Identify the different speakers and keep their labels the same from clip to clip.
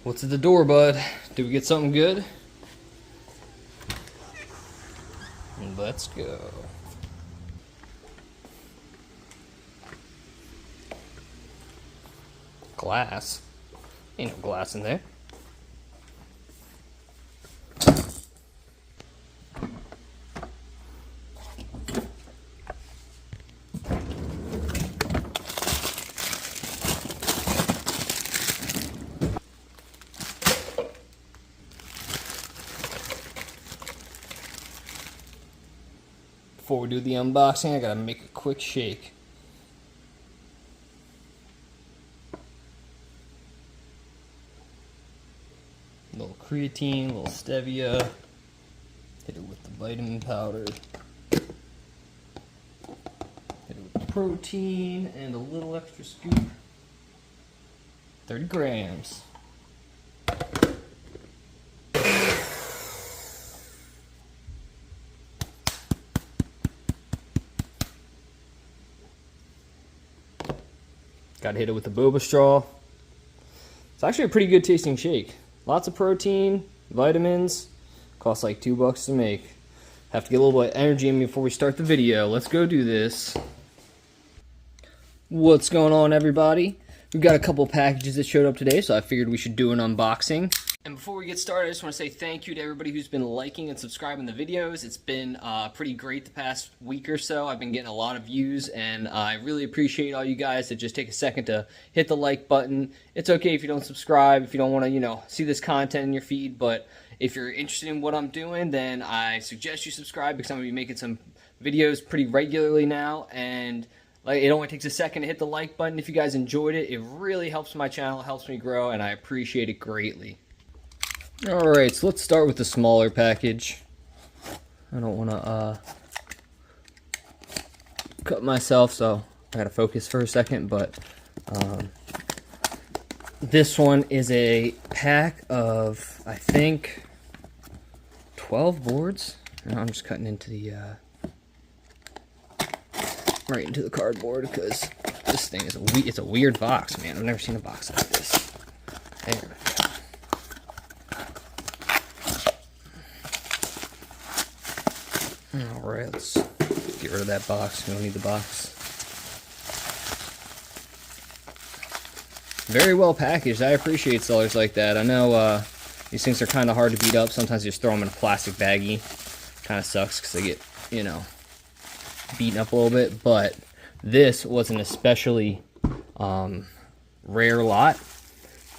Speaker 1: What's at the door, bud? Did we get something good? Let's go. Glass? Ain't no glass in there. Before we do the unboxing, I gotta make a quick shake. A little creatine, a little stevia. Hit it with the vitamin powder. Hit it with the protein and a little extra scoop. 30 grams. Got to hit it with the boba straw. It's actually a pretty good tasting shake. Lots of protein, vitamins. Costs like $2 to make. Have to get a little bit of energy in me before we start the video. Let's go do this. What's going on, everybody? We've got a couple packages that showed up today, so I figured we should do an unboxing. And before we get started, I just want to say thank you to everybody who's been liking and subscribing the videos. It's been pretty great the past week or so. I've been getting a lot of views, and I really appreciate all you guys that just take a second to hit the like button. It's okay if you don't subscribe, if you don't want to, see this content in your feed, but if you're interested in what I'm doing, then I suggest you subscribe because I'm going to be making some videos pretty regularly now, and it only takes a second to hit the like button. If you guys enjoyed it, it really helps my channel, helps me grow, and I appreciate it greatly. Alright, so let's start with the smaller package. I don't want to cut myself, so I gotta focus for a second, but this one is a pack of, I think, 12 boards. And I'm just cutting into the right into the cardboard because this thing is it's a weird box, man. I've never seen a box like this. There we go. Alright, let's get rid of that box. We don't need the box. Very well packaged. I appreciate sellers like that. I know these things are kind of hard to beat up. Sometimes you just throw them in a plastic baggie. Kind of sucks because they get, beaten up a little bit. But this was an especially rare lot.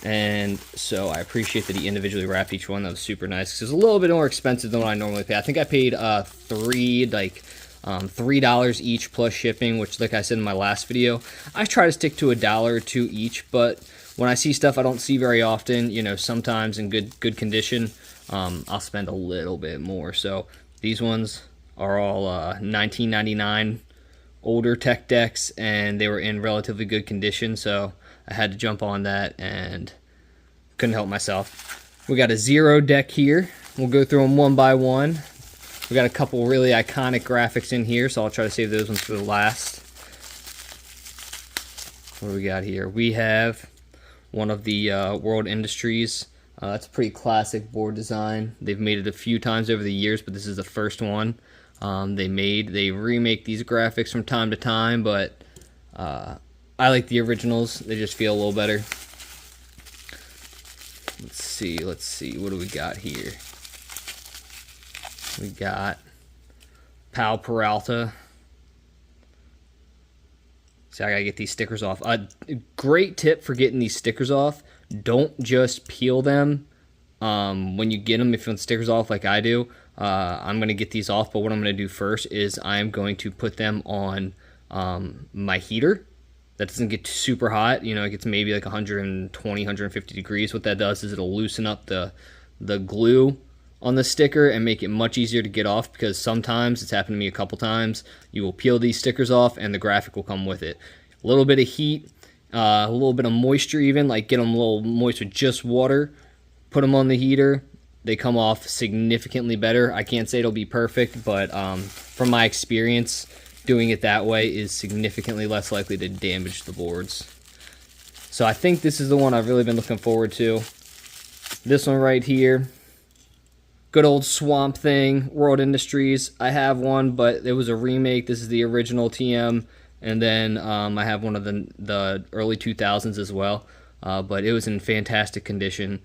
Speaker 1: And so I appreciate that he individually wrapped each one. That was super nice. It's a little bit more expensive than what I normally pay. I think I paid $3 each plus shipping, which, like I said in my last video, I try to stick to $1 or $2 each. But when I see stuff I don't see very often, sometimes in good condition, I'll spend a little bit more. So these ones are all 1999 older tech decks, and they were in relatively good condition. So I had to jump on that and couldn't help myself. We got a Zero deck here. We'll go through them one by one. We got a couple really iconic graphics in here, so I'll try to save those ones for the last. What do we got here? We have one of the World Industries. That's a pretty classic board design. They've made it a few times over the years, but this is the first one they made. They remake these graphics from time to time, but I like the originals. They just feel a little better. Let's see. What do we got here? We got Pal Peralta. See, I gotta get these stickers off. Great tip for getting these stickers off. Don't just peel them when you get them. If you want stickers off like I do, I'm gonna get these off. But what I'm gonna do first is I'm going to put them on my heater. That doesn't get super hot. It gets maybe like 120, 150 degrees. What that does is it'll loosen up the glue on the sticker and make it much easier to get off, because sometimes, it's happened to me a couple times, you will peel these stickers off and the graphic will come with it. A little bit of heat, a little bit of moisture even, like get them a little moist with just water, put them on the heater, they come off significantly better. I can't say it'll be perfect, but from my experience, doing it that way is significantly less likely to damage the boards. So I think this is the one I've really been looking forward to. This one right here, good old Swamp Thing, World Industries. I have one, but it was a remake. This is the original TM, and then I have one of the early 2000s as well. But it was in fantastic condition.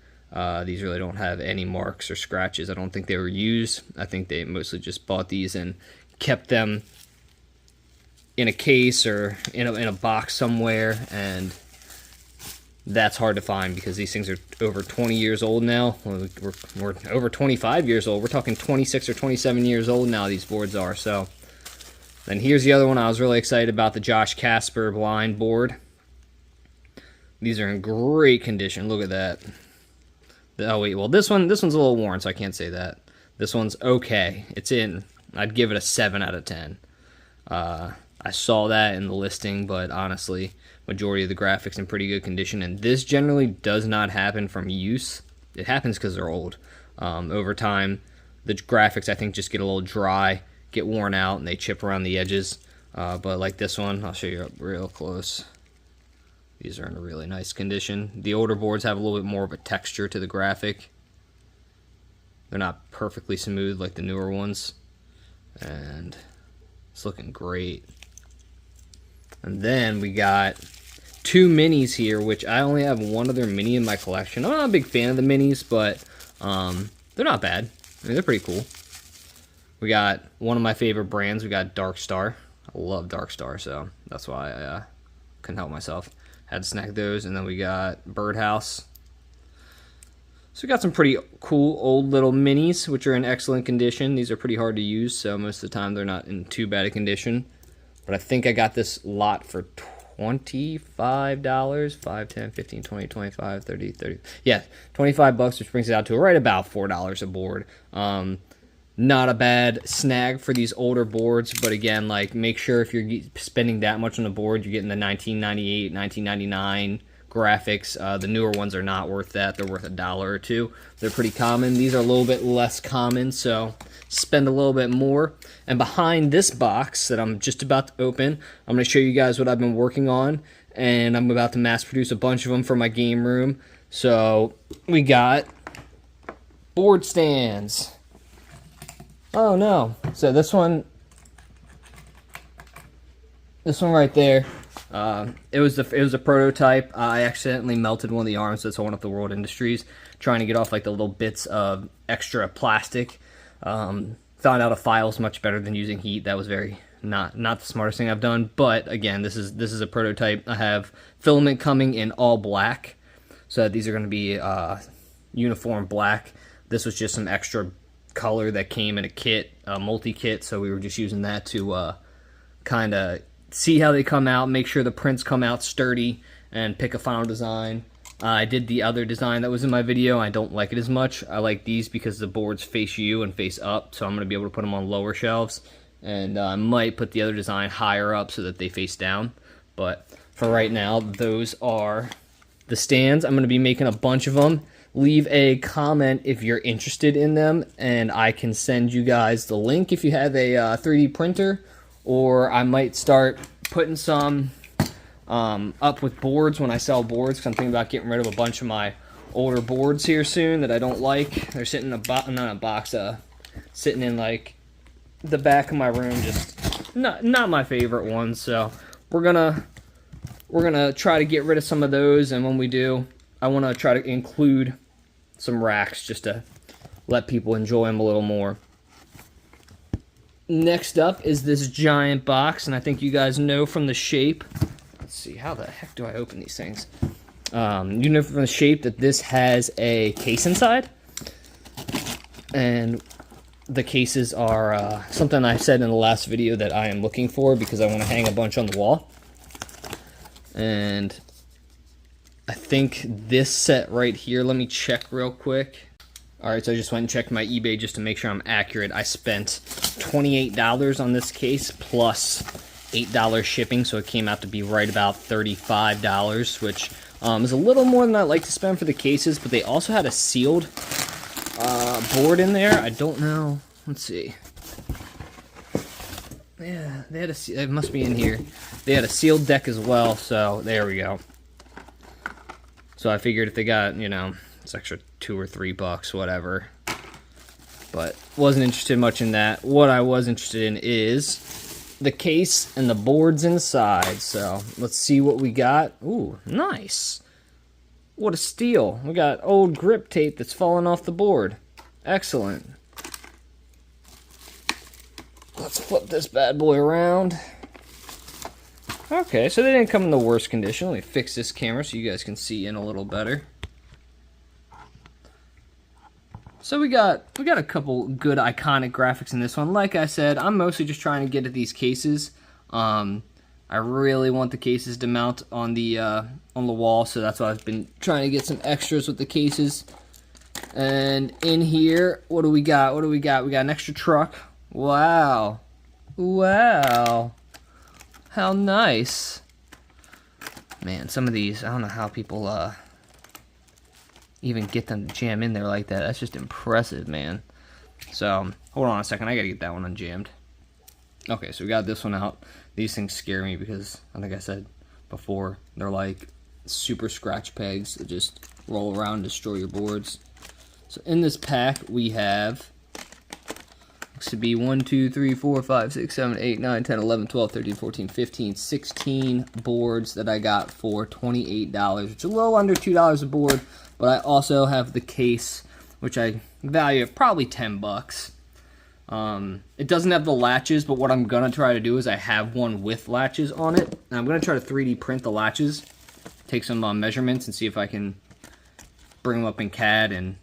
Speaker 1: These really don't have any marks or scratches. I don't think they were used. I think they mostly just bought these and kept them in a case or in a box somewhere, and that's hard to find because these things are over 20 years old now. We're over 25 years old. We're talking 26 or 27 years old now, these boards are. So then here's the other one I was really excited about, the Josh Casper blind board. These are in great condition. Look at that. Oh wait, well this one's a little worn, so I can't say that. This one's okay. It's in. I'd give it a 7 out of 10. I saw that in the listing, but honestly, majority of the graphics in pretty good condition, and this generally does not happen from use. It happens because they're old. Over time, the graphics I think just get a little dry, get worn out, and they chip around the edges. But like this one, I'll show you up real close. These are in a really nice condition. The older boards have a little bit more of a texture to the graphic. They're not perfectly smooth like the newer ones. And it's looking great. And then we got two minis here, which I only have one other mini in my collection. I'm not a big fan of the minis, but they're not bad. I mean, they're pretty cool. We got one of my favorite brands. We got Dark Star. I love Dark Star, so that's why I couldn't help myself. Had to snack those. And then we got Birdhouse. So we got some pretty cool old little minis, which are in excellent condition. These are pretty hard to use, so most of the time they're not in too bad a condition. But I think I got this lot for $25, 5, 10, 15, 20, 25, 30, 30. Yeah, 25 bucks, which brings it out to right about $4 a board. Not a bad snag for these older boards, but again, like, make sure if you're spending that much on a board, you're getting the 1998, 1999 graphics. The newer ones are not worth that. They're worth $1 or $2. They're pretty common. These are a little bit less common, so spend a little bit more. And behind this box that I'm just about to open, I'm going to show you guys what I've been working on, and I'm about to mass produce a bunch of them for my game room. So we got board stands. Oh no. So this one right there, it was a prototype. I accidentally melted one of the arms, so it's one of the World Industries, trying to get off like the little bits of extra plastic. Found out a file is much better than using heat. That was very not the smartest thing I've done, but again, this is a prototype. I have filament coming in all black, so these are going to be uniform black. This was just some extra color that came in a kit, a multi-kit, so we were just using that to kind of see how they come out, make sure the prints come out sturdy, and pick a final design. I did the other design that was in my video. I don't like it as much. I like these because the boards face you and face up, so I'm going to be able to put them on lower shelves, and I might put the other design higher up so that they face down. But for right now, those are the stands. I'm going to be making a bunch of them. Leave a comment if you're interested in them, and I can send you guys the link if you have a 3D printer, or I might start putting some up with boards when I sell boards, because I'm thinking about getting rid of a bunch of my older boards here soon that I don't like. They're sitting in a box, not a box, sitting in like the back of my room, just not my favorite ones. So we're gonna try to get rid of some of those, and when we do, I want to try to include some racks just to let people enjoy them a little more. Next up is this giant box, and I think you guys know from the shape. Let's see, how the heck do I open these things? You know from the shape that this has a case inside, and the cases are something I said in the last video that I am looking for because I want to hang a bunch on the wall. And I think this set right here, let me check real quick. Alright, so I just went and checked my eBay just to make sure I'm accurate. I spent $28 on this case plus $8 shipping, so it came out to be right about $35, which is a little more than I like to spend for the cases, but they also had a sealed board in there. I don't know. Let's see. Yeah, they had it must be in here. They had a sealed deck as well, so there we go. So I figured if they got, you know, It's extra $2 or $3, whatever. But wasn't interested much in that. What I was interested in is the case and the boards inside. So let's see what we got. Ooh, nice. What a steal. We got old grip tape that's falling off the board. Excellent. Let's flip this bad boy around. Okay, so they didn't come in the worst condition. Let me fix this camera so you guys can see in a little better. So we got a couple good iconic graphics in this one. Like I said, I'm mostly just trying to get at these cases. I really want the cases to mount on the wall, so that's why I've been trying to get some extras with the cases. And in here, what do we got? What do we got? We got an extra truck. Wow. Wow. How nice. Man, some of these, I don't know how people even get them to jam in there like that. That's just impressive, man. So, hold on a second. I gotta get that one unjammed. Okay, so we got this one out. These things scare me because, I think I said before, they're like super scratch pegs that just roll around and destroy your boards. So in this pack, we have, looks to be 1, 2, 3, 4, 5, 6, 7, 8, 9, 10, 11, 12, 13, 14, 15, 16 boards that I got for $28, which is a little under $2 a board. But I also have the case, which I value at probably $10. It doesn't have the latches, but what I'm going to try to do is I have one with latches on it. And I'm going to try to 3D print the latches, take some measurements, and see if I can bring them up in CAD and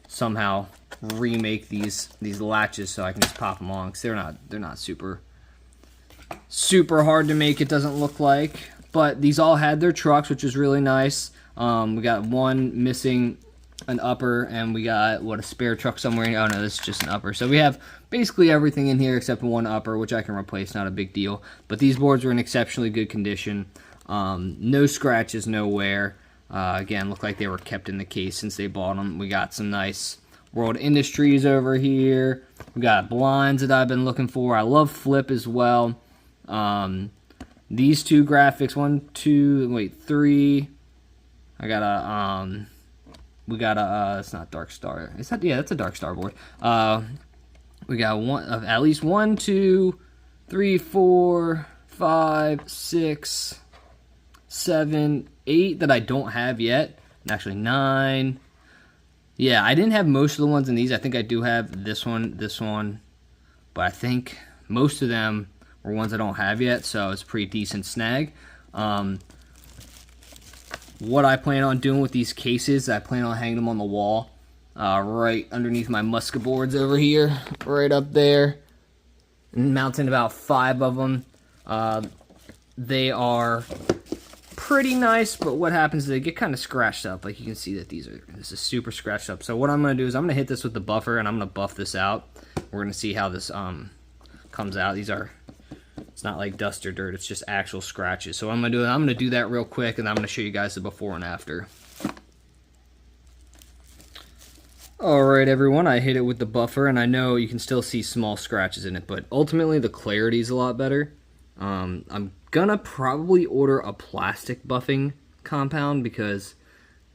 Speaker 1: somehow remake these latches so I can just pop them on, because they're not super hard to make, it doesn't look like. But these all had their trucks, which is really nice. We got one missing an upper, and we got, what, a spare truck somewhere. Oh no, this is just an upper. So we have basically everything in here except one upper, which I can replace, not a big deal. But these boards were in exceptionally good condition. No scratches, no wear. Again, look like they were kept in the case since they bought them. We got some nice World Industries over here. We got blinds that I've been looking for. I love Flip as well. These two graphics, 1, 2, wait, 3. I got a, we got a, it's not Dark Star. Is that, yeah, that's a Dark Star board. We got at least 1, 2, 3, 4, 5, 6, 7, 8 that I don't have yet. And actually 9. Yeah, I didn't have most of the ones in these. I think I do have this one. But I think most of them were ones I don't have yet, so it's a pretty decent snag. What I plan on doing with these cases, I plan on hanging them on the wall, right underneath my Musca boards over here, right up there, and mounting about 5 of them. They are pretty nice, but what happens is they get kind of scratched up. Like you can see that this is super scratched up. So what I'm going to do is I'm going to hit this with the buffer, and I'm going to buff this out. We're going to see how this comes out. It's not like dust or dirt, it's just actual scratches. So what I'm going to do that real quick, and I'm going to show you guys the before and after. Alright everyone, I hit it with the buffer, and I know you can still see small scratches in it, but ultimately the clarity is a lot better. I'm going to probably order a plastic buffing compound, because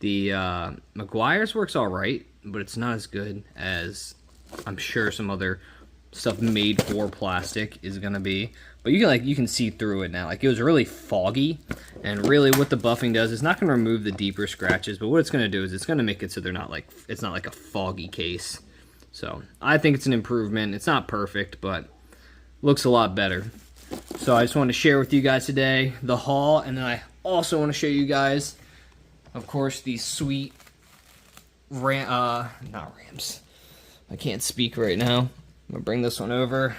Speaker 1: the Meguiar's works alright, but it's not as good as I'm sure some other stuff made for plastic is gonna be. But you can see through it now. Like, it was really foggy, and really what the buffing does is not gonna remove the deeper scratches, but what it's gonna do is it's gonna make it so it's not like a foggy case. So I think it's an improvement. It's not perfect, but looks a lot better. So I just want to share with you guys today the haul, and then I also want to show you guys, of course, these sweet not Rams. I can't speak right now. I'm gonna bring this one over.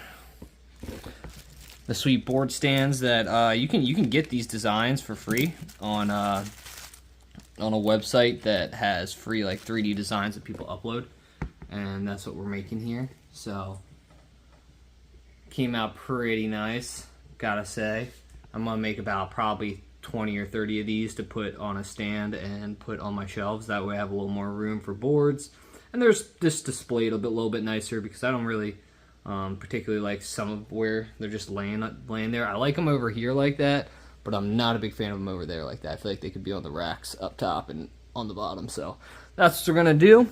Speaker 1: The sweet board stands that you can get these designs for free on a website that has free like 3D designs that people upload, and that's what we're making here. So came out pretty nice, gotta say. I'm gonna make about probably 20 or 30 of these to put on a stand and put on my shelves. That way I have a little more room for boards. And there's this displayed a little bit nicer, because I don't really particularly like some of where they're just laying there. I like them over here like that, but I'm not a big fan of them over there like that. I feel like they could be on the racks up top and on the bottom. So that's what we're gonna do.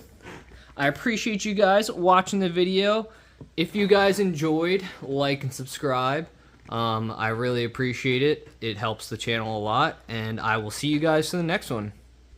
Speaker 1: I appreciate you guys watching the video. If you guys enjoyed, like and subscribe. I really appreciate it. It helps the channel a lot, and I will see you guys in the next one.